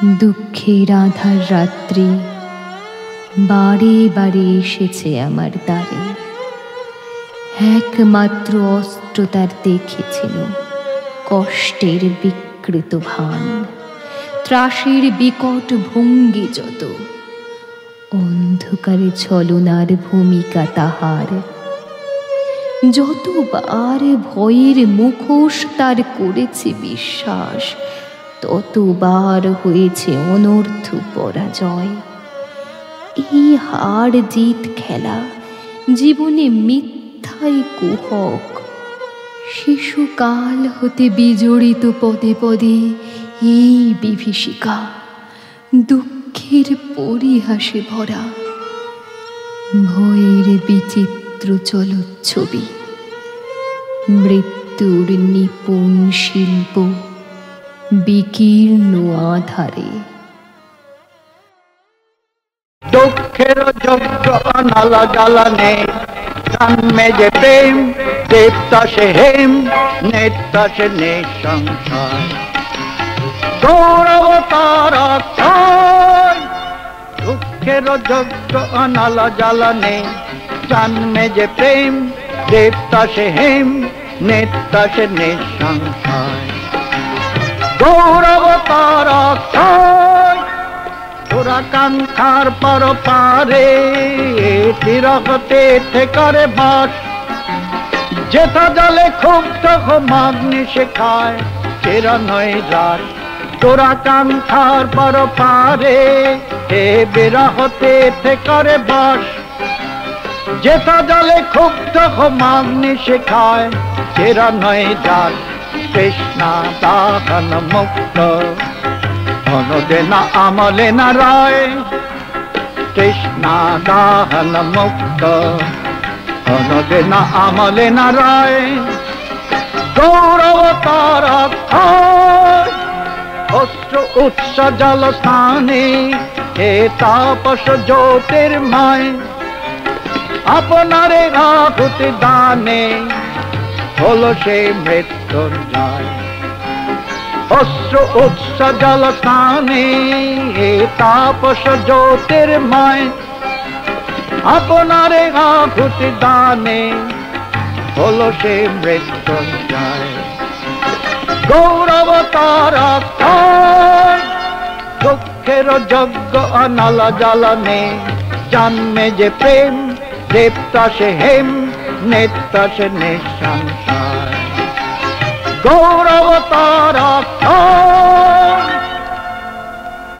দুঃখের আঁধার রাত্রি বারে বারে এসেছে আমার দ্বারে। একমাত্র অস্ত্র তার দেখেছিল কষ্টের বিকৃত ভান, ত্রাসের বিকট ভঙ্গি যত, অন্ধকারে ছলনার ভূমিকা তাহার। যতবার ভয়ের মুখোশ তার করেছে বিশ্বাস, ততবার হয়েছে অনর্থ পরাজয়। এই হার জিত খেলা জীবনে মিথ্যাই কুহক। শিশুকাল হতে বিজড়িত পদে পদে এই বিভীষিকা, দুঃখের পরিহাসে ভরা। ভয়ের বিচিত্র চলচ্ছবি, মৃত্যুর নিপুণ শিল্প বিকীর্ণ আধারে। দুঃখের যজ্ঞ নালা জ্বালানে, জন্মে যে প্রেম দেবতাসে হেম, নেতাসে নিঃসংসার। গৌরব তার আখ্যান, দুঃখের যজ্ঞ নালা জ্বালানে, জন্মে যে প্রেম দেবতাসে হেম, নেতাসে নিঃসংসার। গৌরব তার আখ্যান, তোরা কাঙ্খার পর পারে তিরকতে থেকে বাস। যেথা জলে ক্ষুব্ধ মাগ্নি শেখায় সেরা নয় রাত। তোরা কাঙ্খার পর পারে হে বিরহতে থেকে বাস। যেথা জলে ক্ষুব্ধ মাগ্নি শেখায় সেরা নয় রাত। তৃষ্ণা দাহন মুক্ত অনুদে না আমলে না রায়। তৃষ্ণা দাহন মুক্ত অনুদে না আমলে না রায়। গৌরব তার আখ্যান, অশ্রু উৎস জল স্থানে হে তাপস জ্যোতির্ময়। আপনারে আহুতি দানে হলো সে মৃত্যুঞ্জয়। অশ্রু উৎস জল স্থানে হে তাপস জ্যোতির্ময়। আপনারে আহুতি দানে হলো সে মৃত্যুঞ্জয়। গৌরব তার আখ্যান, দুঃখের যজ্ঞ নালা জ্বালানে, জন্মে যে প্রেম দেবতাসে হেম, নেতাসে নিঃসংসার। গৌরব তার আখ্যান।